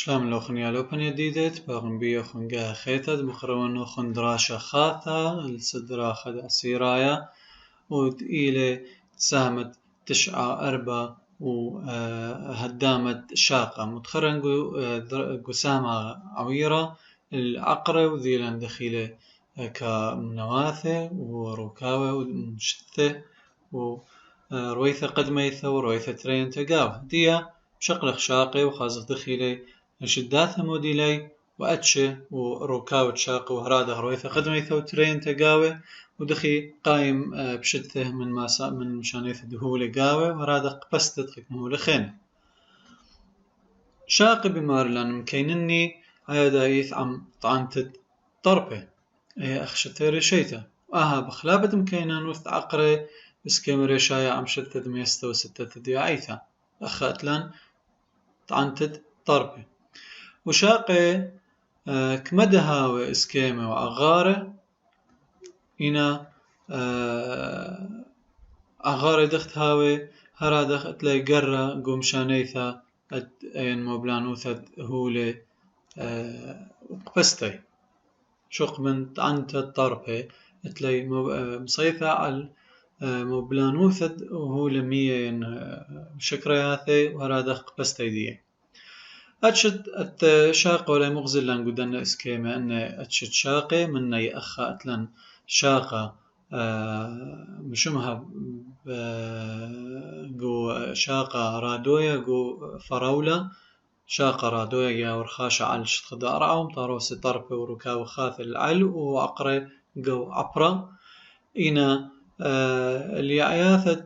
شلام لو خنيا لو بني ديدت باغن بيو خنجا خيتت بخرونو خندراشا خاثة الصدرا خد أسيرايا وإلى تساهمت 9-4 وهدامت شاقة متخرنجو قسامة عويرة العقرة وذيلان دخيلة كمنواثة وركاوة ومشثة ورويثة قدميثة ورويثة ترين تقاوة ديا بشقلق شاقي وخازق دخيلة شداثة موديلي وأتشة وركاوة شاقة وهرادة رويثة قدميثة وترين تقاوة ودخي قايم بشدته من مشانيث دهولة قاوة وهرادة قبستت مهولة خين شاقي بمارلان مكينني عيادايث عم طعنتد طربة أخشتيري شيتا بخلابة مكينان وث عقري بسكيمري شايا عم شتد ميستة وستة دياعيثا أخاتلان طعنتد طربة وشاقي كمدها وإسكيمة وأغارة إنا أغارة دخت هاوي هرا دخت لي قرة قوم شانيثا أين موبلانوثة هولي وقبستي شق من طعنت الطربة تلي مصيثة على موبلانوثة وهولي مية شكرياثي وهرا دخ قبستي دي أتشت شاقة ولا مغزل لان قدنا إسكيمة أن أتشت شاقة من يأخا أتلن شاقة مشمها جو شاقة رادوية جو فراولة شاقة رادوية يا ورخاشة على شتخد أرعوم طاروسي طربة وركاو خاث العلو وعقرة جو عبرة إنا اللي عياثة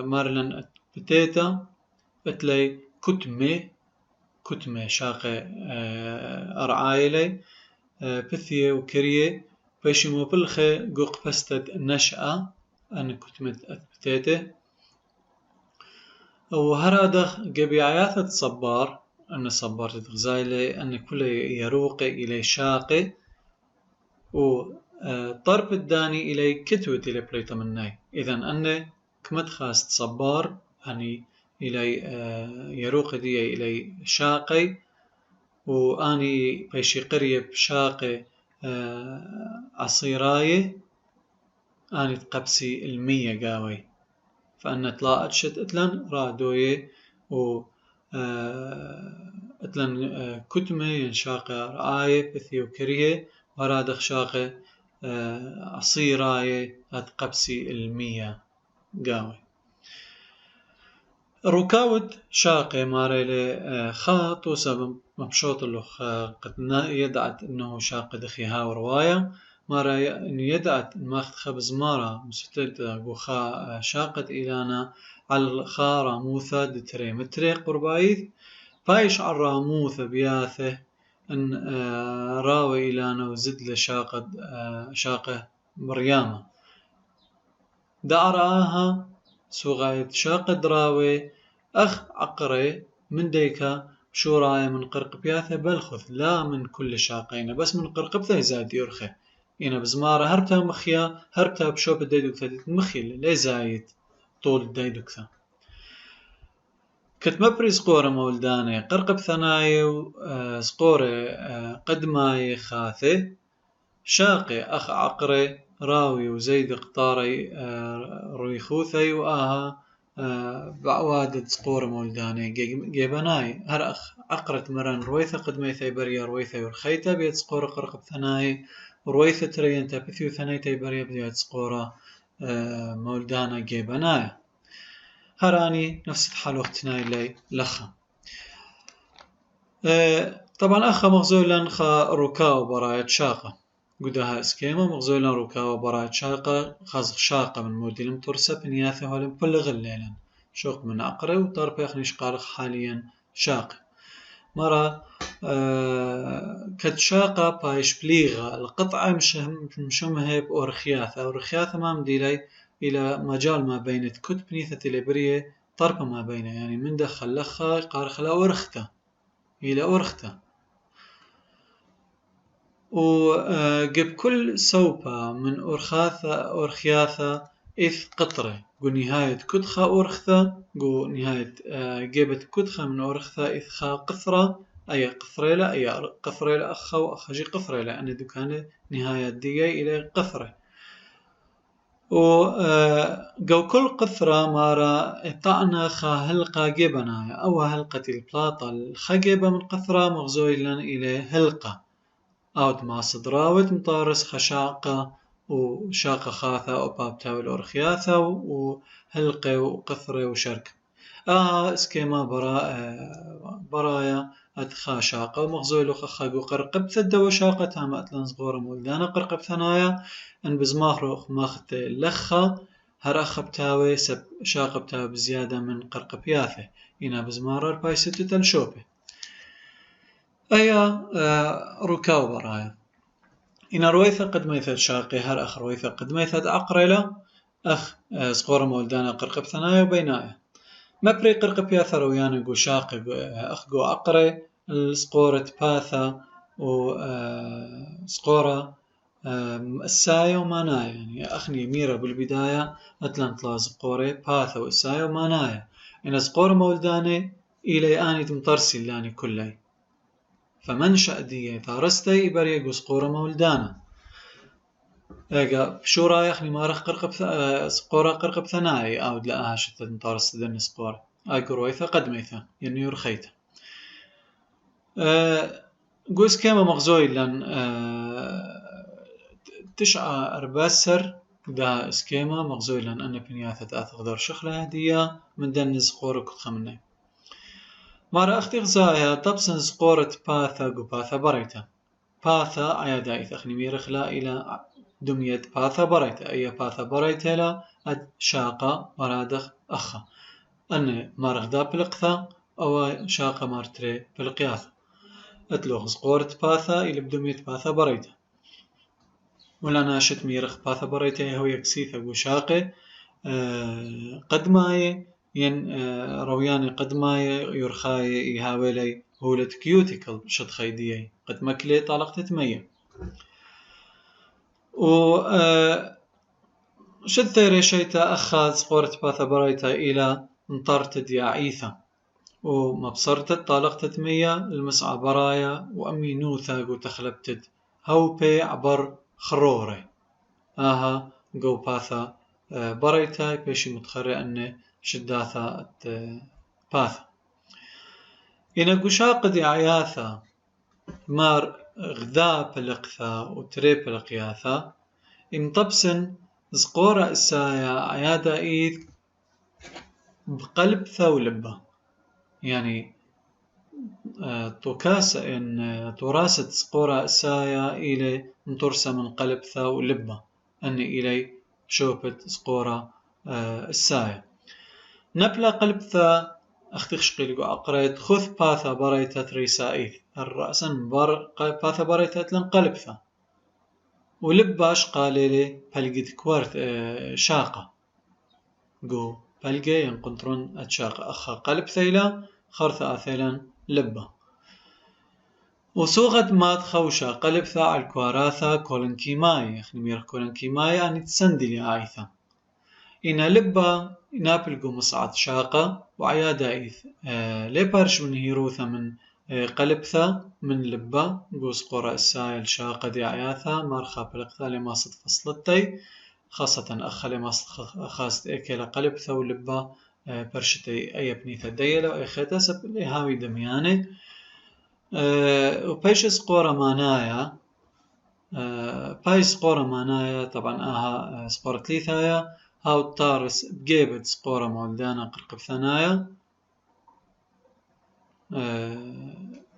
مارلن بتيتا اتلي كتمة شاقة أرعايلي بثية وكريه بيشمو بالخي قوق بستد نشأة أن كتمة أثبتيته وهرادخ قبيعياثة صبار أن صبار تتغزايلي أن كل يروق إلي شاقي وطرب الداني إلي كتوة إلي بريطة مناي إذن أن كمد خاست صبار أني إلي يروق دي إلي شاقي وأني بيشي قرية بشاقي عصيراية أني تقبسي 100 قاوي فأنا طلعت شت أتلن رادوية و أتلن كتمة ينشاقة رآية بثيو كريه ورادخ شاقة عصيراية أتقبسي 100 قاوي ركاوة شاقة ماريلي خاط وسبب مبشوط له قد يدعت أنه شاقة دخيها ورواية مارا يدعت ماخت خبز مارا مستد قوخا شاقت إلانا على الخا راموثة دتري متري قربايث بايش على راموثة بياثه أن راوي إلانا وزد شاقة مريامة دعراها سوغايت شاقة دراوي أخ عقري من ديكا شو راية من قرق بياثة بلخذ لا من كل شاقين بس من قرق بثي زاد يرخي إنا بزمارة هربتها مخيا هربتها بشوب الديدوك ثديت مخي لي زايد طول الديدوك ثا كت مبري سقورة مولداني قرق بثناي سقورة قدماي خاثي شاقي أخ عقري راوي وزيد قطاري رويخوثي وآها بعوادة سقورة مولداني جيبناي هر أخ عقرت مرن رويثة قدميثي بريا رويثة ورخيتة بيت سقورة قرق بثناي رويثة ترين تبثيو ثنيتي بريا بيت سقورة مولدانا جيبناي هراني نفس الحال وقتنا اللي لخا طبعا أخا مغزولا خا ركاو براية شاقة قدها اسكيما مغزولا ركاو براية شاقة خازق شاقة من موديل مترسة بنياثة هولم بلغ الليلا شوق من أقري وطرب يخنيش قارق حاليا شاقة مرة كتشاقة بايش بليغة القطعة مشمهة بأورخياثة أورخياثة ما مديلي إلى مجال ما بين كت بنيثة الإبرية طربة ما بينه يعني من دخل لخا قارخ لا أورخته إلى أورخته وقب كل سوبة من أورخياثة إث قطرة قو نهاية كدخة أورخثة قو نهاية جيبت كدخة من أورخثة إث خا قثرة أي قفريلة أي قفريلة أخ وأخجي قفريلة أن دكان نهاية ديجي إلى قفرة وقو كل قفرة مارا طعنا خا هلقة جبنايا أو هلقة البلاطة الخجبة من قفرة مغزويلا إلى هلقة أو ما صدراوت مطارس خشاقة وشاقة خاثة أو بابتاول أورخياثة وهلقة وقفرة وشركة اسكيما برايا أدخا شاقة ومغزويلو خخاقو قرقب ثدة وشاقة تاما أتلان صغورة مولدانا قرقب ثنايا أن بزماخرو ماخت لخا هرأخ بتاوي سب شاقة بتاوي بزيادة من قرقب ياثة إنا بزمارر باي ستة تلشوبة أيا ركاو برايا إنا رويثة قد ميثة شاقي هرأخ رويثة قد ميثة عقريلة أخ صغورة مولدانا قرقب ثنايا وبينايا مبري قرقب ياثة رويانا قو شاقي أخ قو عقري السقورة باثا وسقورة السايا ومانايا يعني أخني ميرا بالبداية أتلانت لا سقورة باثا والسايا ومانايا إن سقورة مولداني إلي آني تمطرسي لاني كلي فمنشأ دي ثارستي بريقو سقورة مولدانا إيجا شو رايخني ما رخ قرقب سقورة قرقب ثنائي أو دلقاها شتى تمطرس دني سقورة أي قرويثة قد ميثة يعني يرخيته قوس كيما مغزوي لان تشعى أرباسر دا اسكيما مغزوي لان أنا بنياثة أثغدر شخلة هدية من دن زقورة كتخمني مارا أختي غزايا طبسن زقورة باثا قو باثا بريتا باثا عيادا إثخني ميرخلا إلى دمية باثا بريتا أي باثا بريتا لا شاقة مرادخ أخا أن مارغدا بلقثا أو شاقة مارتري بالقياثة أتلوغ زقورة باثا إلى بدمية باثا بريتا ولا ناشت ميرخ باثا بريتا هو يكسيثا وشاقة قد ماي ين روياني قد ماي يرخاي يهاولي هولت كيوتيكل شد خيديي قد مكلي طالقت تمية و شد ثيري شيتا أخذ زقورة باثا بريتا إلى انطرت دياعيثا ومبصرتت طالقتت مية المسعى برايا وأمي نوثا تخلبتت هو بي عبر خروري قو باثا بريتا بيشي متخري أني شداثا باثا إنا قشاق دي عياثا مار غذا بلقثا وتري بلقياثا امطبسن زقورة إسايا عيادا إيث بقلب ثولبة يعني توكاسة إن تراسة سقورة إسايا إلي مترسة من قلب ثاو لبة أني إلي شوبت سقورة إسايا نبلا قلب ثا أختخشقي لقو أقريت خذ باثا بريتا تريسائيث الرأسا باثا بريتا لنقلب ثا ولباش قاليلي بلقيت كوارت شاقة قو بلقي ينقنطرون أتشاقة أخا قلب ثيلا خرثة أثيلا لبة وسوغت مات خوشة قلب ثا على الكواراثا كولن كيماي يخني ميرخ كولن كيماي أني تسندلي عايثة إنا لبة نابلقو مصعد شاقة وعيادا إيث ليبارش من هيروثا من قلب ثا من لبة قوس قرى السايل شاقة دي عياثا مارخا بلقثا لما صد فصلتي خاصة أخا لما خاصت إيكيلا قلب ثا ولبة برشتي أي بنيثة ديلا وأي خيتا سب اللي هاوي دمياني وبيش سقورة مانايا باي سقورة مانايا طبعا سقورة ليثايا هاو الطارس بجيبت سقورة مولدانا قرقب ثنايا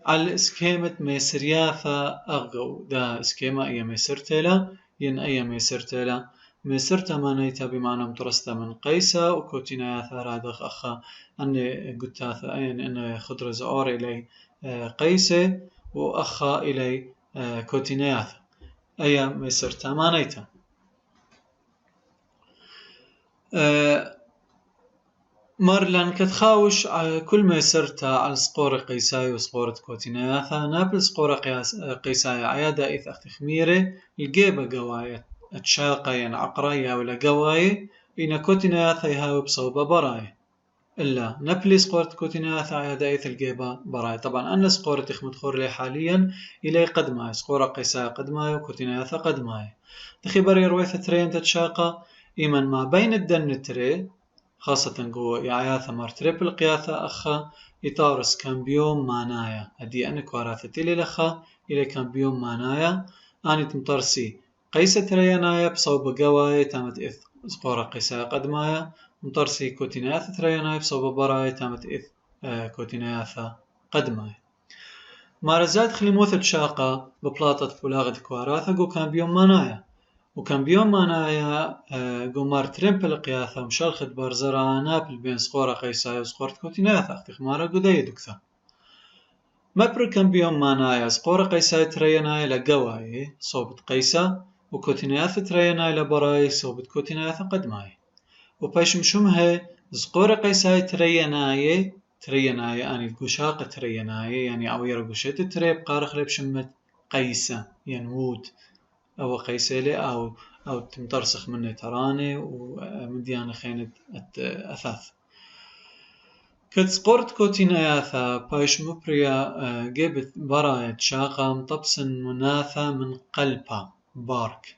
على اسكيمة ميسرياثا أغو دا اسكيمة أي ميسرتلا ين أي ميسرتلا ميسرتا مانيتا بمعنى مترستا من قيسا وكوتيناياثا رادخ أخا أني قتاثا أن خضر زعور إلي قيسة وأخا إلي كوتيناياثا أي ميسرتا مانيتا مرلان كتخاوش كل ما يسرتا على سقورة قيساي وسقورة كوتيناياثا نابل سقورة قيساي عيادا إيث أختي خميرة الجيبة قواية أتشاقا ين عقرايا ولا قواية إنا كوتيناياثا يهاوي بصوبة براية إلا نبلي سقورت كوتينياثا عيدا إيث الجيبا براي. طبعا أنا سقورت إخمت خور لي حاليا إلي قد ماي سقورة قيسايا قد ماي وكوتينياثا قد ماي تخي بري رويث تري انت تشاقة إيمن ما بين الدن تري خاصة قو يعياثا مار تريبل قياثا أخا يطارس كان بيوم مانايا هدي أنك وراثتي لي لخا إلي كان بيوم مانايا أني تمطرسي قيسة ترينايا بصوب قواي تامت إذ سقورة قيسايا قد مايا مطرسي كوتينياثا ترينايا بصوب براي تامت إذ كوتينياثا قد مايا مارزات خليموثة شاقة ببلاطة بولاغد كواراثا قو كان بيوم مانايا وكان بيوم مانايا قمار تريمبل قياثا ومشالخت بارزرا نابل بين سقورة قيسايا وسقورة كوتينياثا اختي مارا قداي دكثا مبر كان بيوم مانايا سقورة قيسايا ترينايا لقواي صوبت قيسا وكوتينياثا ترينايا لبراي صوبت كوتينياثا قد ماي وباش مشمها سقورة قيسايا ترينايا يعني قشاقة ترينايا يعني عويرة قشت تريب قارخ لب شمت قيسا ينود أو قيسيلي أو تمترسخ مني تراني ومديانة خينة أثاث كت سقورت كوتينياثا بايش مبريا جيبت براية شاقة مطبسن مناثا من قلبا بارك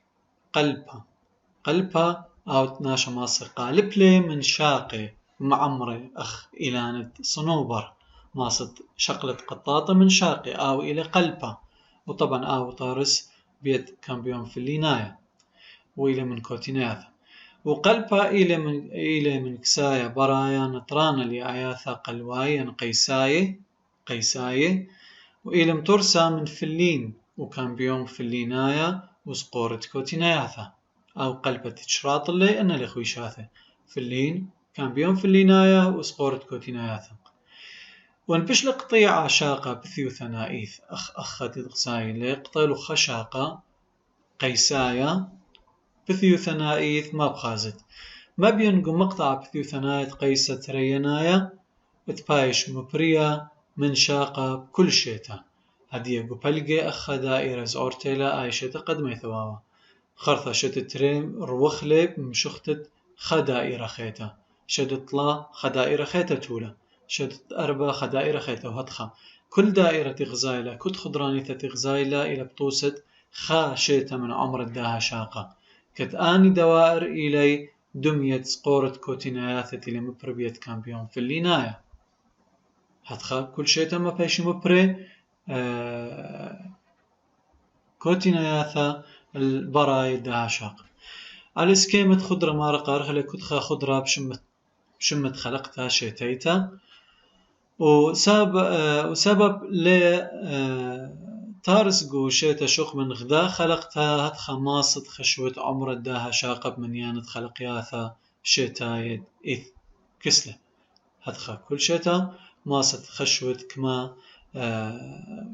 قلبا أو تناشا ماصر قالبلي من شاقي معمري أخ إلانة صنوبر ماصد شقلة قطاطة من شاقي أو إلى قلبا وطبعا أو طارس بيت كان بيوم في الليناية وإلى من كوتينياثا وقلبا إلى من كسايا برايا نطرانا لآياثا قلوايا قيساية وإلى مترسا من فلين وكان بيوم في الليناية وسقورت كوتينياثا أو قلبة تشراط اللي أنا لخوي شاثة فلين كان بيوم في الليناية وسقورت كوتينياثا ونبش لقطيعة شاقة بثيو ثنائيث أخت الغساي لقطلو خشاقة قيسايا بثيو ثنائيث ما بخازت ما بينقو مقطع بثيو ثنائيث قيسة ترينايا بتبايش مبريا من شاقة بكل شيتا هدية قبلقي أخا دائرة زورتيلا آي شيتا قد ما يثواوا خرطة شتت تريم روخلي مشختت خدائرة خيتا شدت لا خدائرة خيتا تولا شدت أربع خدائرة خيتا وهدخا كل دائرة غزايلة كت خضرانية غزايلة إلى بطوسة خا شيتا من عمر الداها شاقة كت آني دوائر إلي دمية سقورة كوتينياثة إلي مبربية كان بيوم في الليناية هدخا كل شيتا ما بيش مبري كوتينياثة البراي الداها شاقة على سكيمة خضرة مارقة رخلي كتخا خضرة بشمت خلقتها شيتيتا وسبب ل تارس قو شيتا شوق من غدا خلقتها هد خماصة خشوة عمر الداها شاقة بمنيانة خلقياثا شيتايد إذ كسلة هدخا كل شيتا ماصة خشوة كما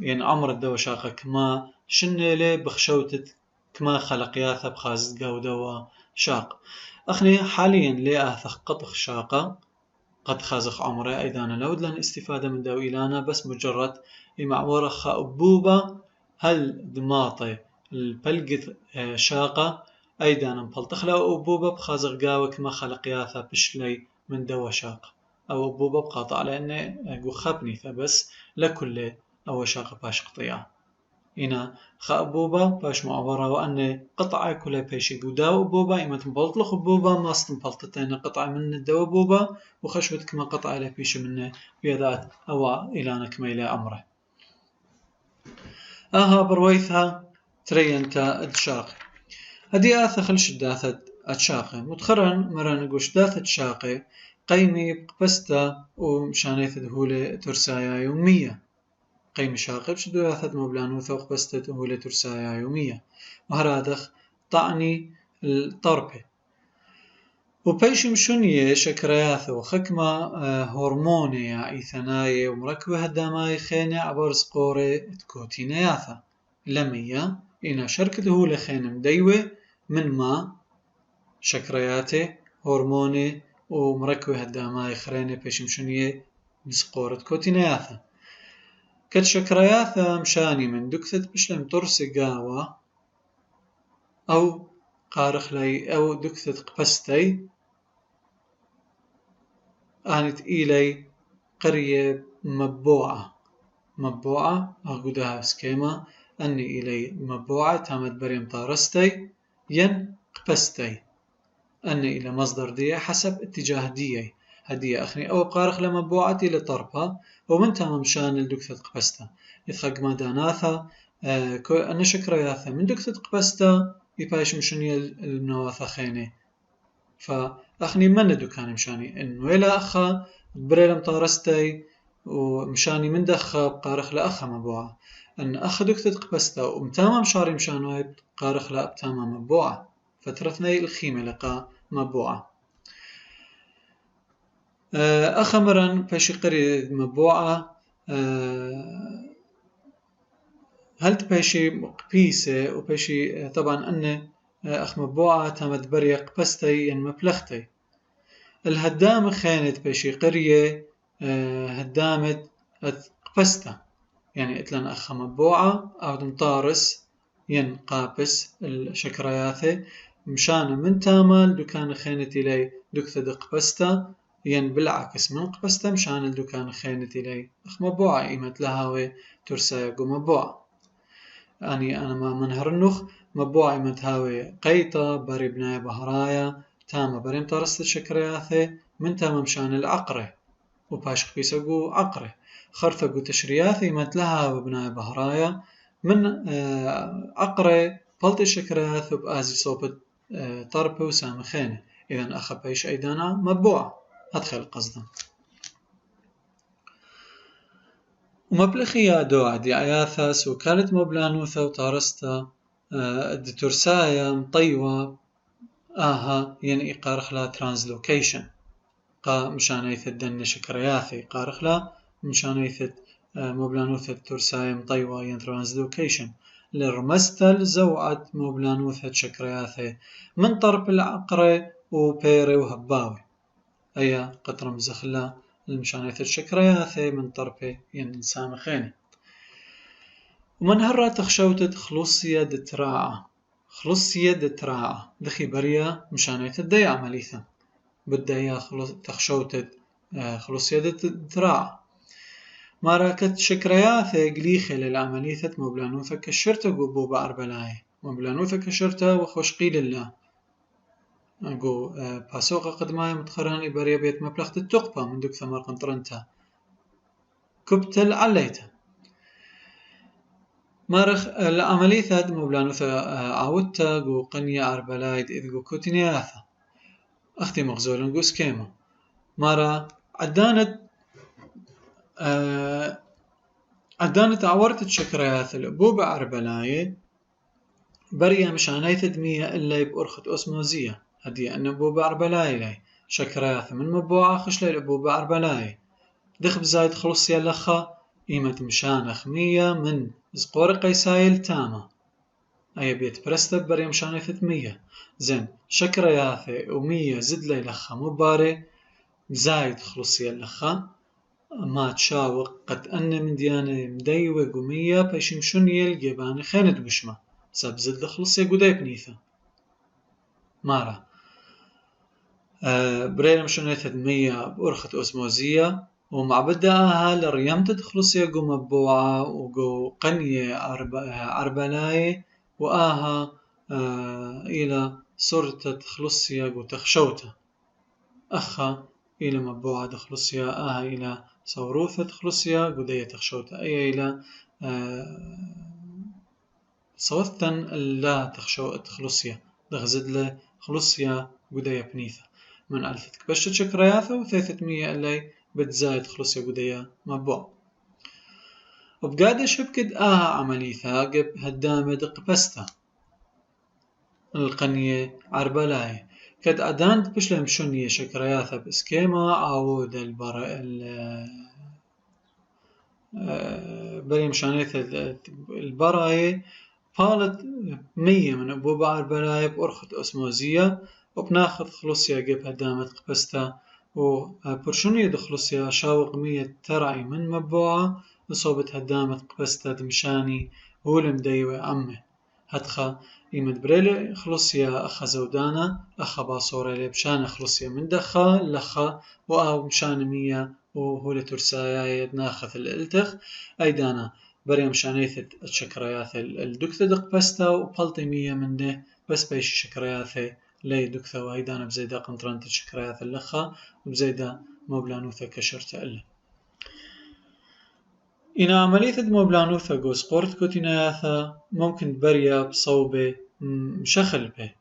يعني عمر الدوا شاقة كما شنيلي بخشوتت كما خلقياثا بخازت قودوا شاق أخني حاليا لآثخ قطخ شاقة قد خازخ عمره أيضا لود لن استفادة من دو إلانا بس مجرد معورة خأبوبة هل دماطي البلقت شاقة أيضا مبلطخ له أبوبة بخازخ قاوة كما خلقياثا بشلي من دو شاقة أو أبوبة بقاطع لأنه قو خبني فبس لكل أو شاقة باش قطيعة إنا خأبوبة باش معورة وأن قطعة كلها بيشي قداو أبوبة إما تنبلطلخ أبوبة ما استنبلطتين قطعة من الدو أبوبة وخشوت كما قطعة له بيشي منه بيذات أو إلانا كما إلى أمره برويثها ترينتا الشاقي هدي خلش داثة الشاقي متخرن مران قوش داثة الشاقي قيمي بقبستا ومشانيث دهولة ترسايا يومية قيم شاقب شدو ياثد مبلانو ثوق بستة هولة ترسايا يومية وهرادخ طعني الطربة وبيش مشونية شكرياثة وخكمة هرمونية إيثناية ومركبة هداماي خينة عبر سقورة كوتينياثة لمية إنا شركة هولة خينة مديوة من ما شكرياته هرموني ومركبة هداماي خينة بيش مشونية بسقورة كوتينياثة كت شكرياثا مشاني من دكثت بشلم ترسي قاوة أو قارخ لي أو دكثت قبستي أنت إلي قرية مبوعة أقودها سكيما أني إلي مبوعة تامت بريم طارستي ين قبستي أني إلى مصدر دي حسب اتجاه دي هدية أخني أو قارخ لمبوعتي لطرفها ومن تمام شان الدكتة قبستا يتخق ما داناثا أنا شكرياثا من دكتة قبستا يبايش مشاني النواثا خيني فأخني من دكان مشاني إنه إلى أخا بريلم طارستي ومشاني من دخا بقارخ لأخا مبوعة أن أخا دكتة قبستا ومتامم شاري مشانو قارخ لأبتامم مبوعة فترثني الخيمة لقا مبوعة أخمرا بشي قري مبوعة هل تبشي قبيسة وبشي طبعا أن أخ مبوعة تامت بريق قبستي ين مبلختي الهدام خانت بشي قرية هدامت قبستا يعني اتلن أخ مبوعة أو مطارس ين قابس الشكرياثي مشان من تامل دكان خانت إلي دكتة قبستا ين بالعكس من قبستا مشان الدكان خانت إلي أخ مبوعة إيمت لهاوي ترسايقو مبوعة يعني أنا ما منهر النخ مبوعة إيمت هاوي قيطة بري بناي بهرايا تاما بريم طارست الشكرياثي من تاما مشان العقرة وباش قيسقو عقرة خرثقو تشرياثي إيمت لهاوي بناي بهرايا من عقرة بلت الشكرياث وبآزي صوبت طربه وسامخينه إذن أخا بيش أيدانا مبوعة أدخل قصدا ومبلخي دو عدي عياثاس وكالت مبلانوثا وطارستا الدتورسايا مطيوة يعني قارخلا ترانسلوكيشن قا مشان يثد دن شكرياثي قارخلا مشان يثد مبلانوثا التورسايا مطيوة ين ترانسلوكيشن لرمستل زوعت مبلانوثا شكرياثي من طرف العقرة وبيري وهباوي أي قطر مزخلا المشان يثد شكرياثي من طرفي ين سامخيني ومن هرا تخشوتت خلصية خلصية دتراعة دخي بريا مشان يثد دي عمليثا بدأ تخشوتت خلصية دتراعة ماراكت شكرياثي قليخي للعمليثة مبلانوثا كشرتا قبو بأربلاي مبلانوثا كشرتا وخوشقي لله أقو باسوقة قدماي متخراني بريا بيت مبلغت التقبة من دوك ثمار قنطرنتا كبتل عليتا مارخ العملية ثاد مبلانوثا عودتا قو قنية أربلايد إذ قو كوتينياثا أختي مغزولن قو سكيما مارا عدانت عورت شكرياث الأبوبة أربلاي بريا مشانيث مية إلا بأرخت أسموزية هدي أن أبوبة أربلاي لي شكرياث من مبوعة خشلي الأبوبة أربلاي دخب زايد خلص يلخا إيمة مشانخ مية من زقور قيسايل تامة أي بيت برستب بريا مشانيث مية زين شكرياث ومية زد لي لخا مباري زايد خلص يلخا ما تشاوق قد أن من ديانة مديوة قمية بيشمشون يلقى بان خينت بشمة سبزد خلص يقودي بنيثة مارا برينا مشونيثة مية بأرخة أسموزية ومع بدأها لريمتد خلص يقو مبوعة وقو قنية عربلاي وآها إلى صورة خلص يقو تخشوته أخا إلى مبوعة دخلصيا إلى صوروثة خلصيا قدية تخشوتا أي إلى صوثا لا تخشو تخلصيا دغزد له خلصيا قدية بنيثة من ألفتك بشت شكرياثة وثيثة مية اللي بتزايد خلصيا قدية مبوع وبقادة شبكد عمليثة قب هدامة قبستا القنية عربلاي كد أدانت بشلم شنية شكرياثة بسكيما عود بريم شانيثة البراي قالت مية من أبوبة عربلاي بأرخة أسموزية وبناخذ خلصيا قب هدامة قبستا وبرشنية دخلصيا شاوق مية ترعي من مبوعة وصوبت هدامة قبستا دمشاني هو المديوة عمه هدخا إيمد بريلي خلصيا أخا زودانا أخا باصوري بشان خلصيا من دخا لخا وأو مشان مية وهو لترسايا ناخذ الالتخ أيدانا بريم شانيث الشكرياث الدكتة دق بستا وبلطي مية منه بس بيش شكرياث لي دكتة وأيدانا بزيدا قنطرانة الشكرياث اللخا وبزيدا موبلانوثة كشرت ألا إن عملية موبلانوثة جو سقورت كوتيناياثا ممكن بريا بصوبة مشخل به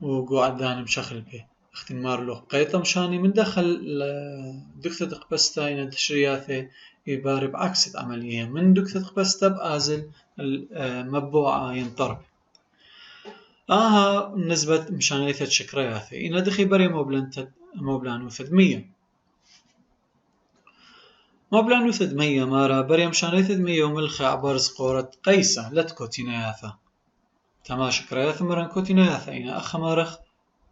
وقو عدان مشخل به اختمار له قيطة مشاني من دخل دكتة قبستا إن تشرياثة يبارب بعكس عملية من دكتة قبستا بآزل مبوعة ينطرب نسبة مشانيثة شكرياثة إن دخي بريا موبلانوثة مية موبلانوثة مية مارا بريا مشانيثة مية وملخة عبر سقورة قيسة لتكوتيناياثة تما شكرياثة مران كوتيناياثة إن أخ مارخ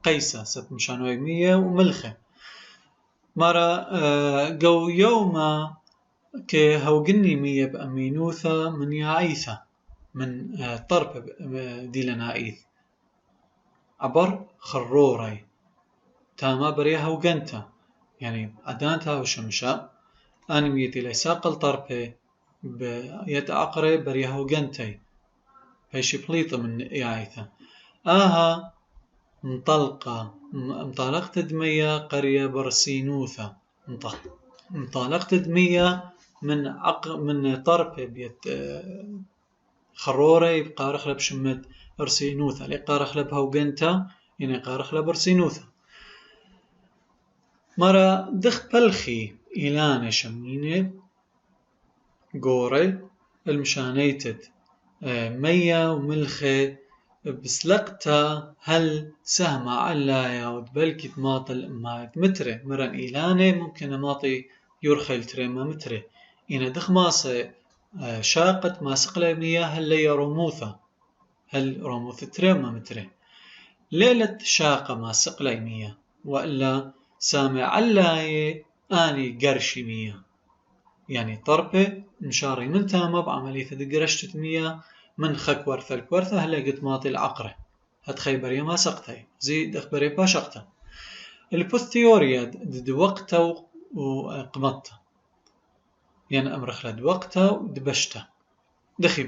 قيسة ست مشانوي مية وملخة مارا قو يوما كهوجني مية بأمينوثة من يعيثة من طرب ديلنا عيث عبر خروري تاما بريا هوجنتا يعني عدانتها وشمشا أنا ميتي ليساقل طربي يتعقري بريا هوجنتي هيشي بليطة من يعيثة انطلقت دمية قرية برسينوثة انطلقت دمية من طرف بيت خروري بقارخ لب شمت برسينوثة لي قارخ لب هوجنتا يعني قارخ لب برسينوثة مرة دخ بلخي إلانة شمينة قوري المشانيتد مية وملخة بسلقتا هل سهمة علايا ودبلكي تماطل مايت متري مرن إيلاني ممكن ماطي يرخل تريما متري إن دخ ماسة شاقت ماسقلا مياه هل لي رموثة هل رموثة تريما متري ليلة شاقة ماسقلا مياه وإلا سامع علايا آني قرشي مياه يعني طربة مشاري من تامة بعملية دقرشت مياه من خك ورثة الكورثة هلا قد ماطي العقرة هتخي بريا ما سقتي زيد اخبري باشقتا البوستيوريا دد وقتا وقمتا يعني امر خلد وقتا ودبشتا دخي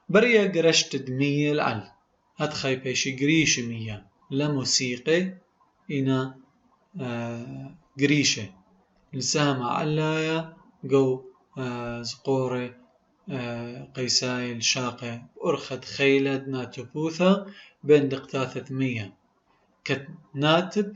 بريا قرشت دمية العل هتخي بيشي قريش مية لا موسيقى إنا قريشة لسامة علايا قو زقوري قيساي الشاقة أرخد خيلد ناتبوثة بين دقتاثة مية كتناتب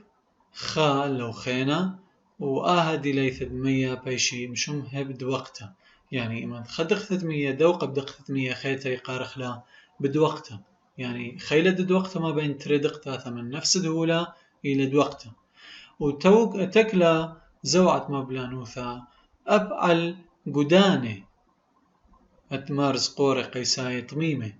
خا لو خينا وآهدي ليثد مية بيشي مشمه بدوقته يعني إما خدقتة مية دوقة بدقتة مية خيتا يقارخ لا بدوقته يعني خيلد دوقته ما بين تردقتاثة من نفس دولة إلى دوقته وتكلا زوعة مبلانوثة أبعل قدانه أتمارس قوري قيساي طميمة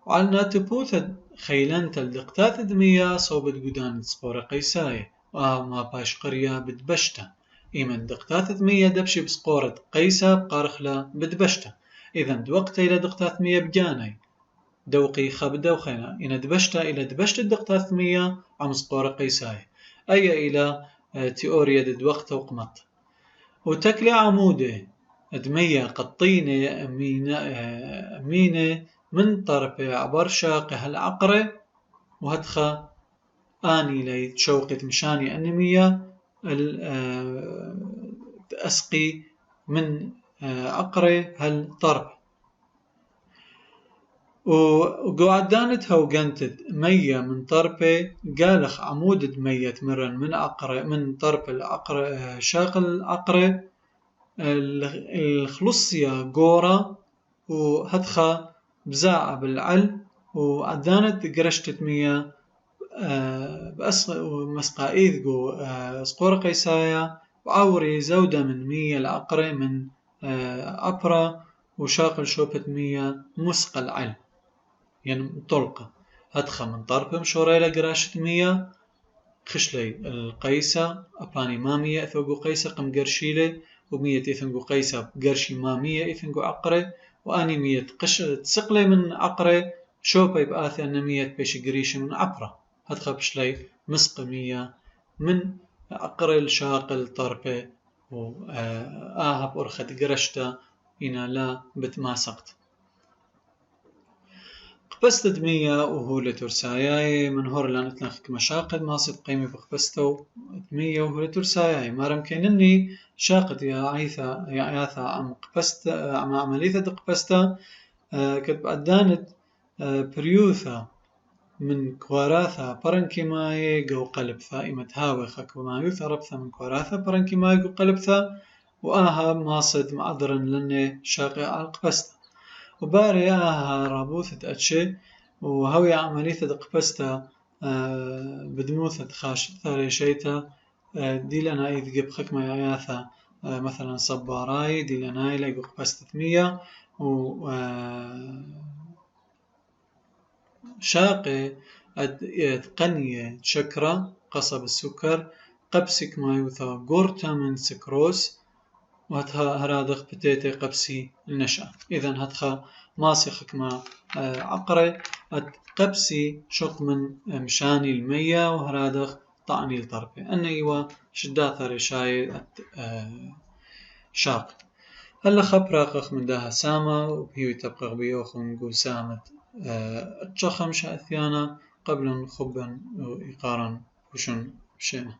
وعلى ناتبوثة خيلان تلدقتات دمية صوبت قدان سقوري قيساي ما باش قرية بدبشته إيمن دقتات دمية دبشي بسقورة قيسا بقارخلا بدبشته إذن دوقت إلى دقتات مية بجاني دوقي خبدا وخينا إن دبشته إلى دبشت الدقتات مية عم سقوري قيساي أي إلى تيوريا دوقت وقمت وتكلي عموده دمية قطينة أمينة من طرف عبر شاقها العقرة وهدخى آني لي تشوقت مشاني أنمية أسقي من عقرة هالطرف وقعدانتها وقنتد مية من طرفه قالخ عمود دمية مرن من عقرة من طرف العقرة شاق العقرة الخلصية قورة وهدخى بزاعة بالعل وعدانت قرشت مية مسقا إيذقو سقورة قيسايا وعوري زودة من مية العقرة من أبرة وشاقل شوبة مية مسقى العل يعني مطلقة هدخى من طرف مشوريلة قراشة مية خشلي القيسة أباني مامية إثوقو قيسة قم قرشيلي ومية إثنقو قيسة قرشي مامية إثنقو عقرة وآني مية تسقلي من عقرة شوبا يبقى أنمية بيش قريش من عبرة هدخل بشلي مسقمية من أقرل شاقل طربة وآهب أرخد قرشتا إنا لا بتماسقت قبست دمية وهو لترساياي من هور لان اتنخك مشاقد ماسد قيمي بقبستو دمية وهو لترساياي مارم كينني شاقد يا عيثا عم قبست عم عمليثة قبستا كتب أدانت بريوثا من كواراثا برنكي ماي جو قلبثا إمت هاوخا كما يوثا ربثا من كواراثا برنكي ماي جو قلبثا وآها ماصد معذرا لني شاقي على قبستا وباري آها رابوثة أتشي وهوي عمليثة قبستا بدموثة خاش ثاري شيتا دي لنا إذ جب خكمة ياثا مثلا صباراي دي لنا إلي قبستا ثمية و شاقي قنية شكرة قصب السكر قبسك ما يوثا قرطة من سكروس وهرادخ بتيتي قبسي النشأ إذن هدخا ماسخك ما عقري قبسي شق من مشاني المية وهرادخ طعني الطربة أنا إيوا شداثة رشاي شاق هلا خبراقخ من داها سامة وبيو تبقى بيوخ ونقول سامة الشخم شاثيانا قبل خبا وإقارا وشن بشينا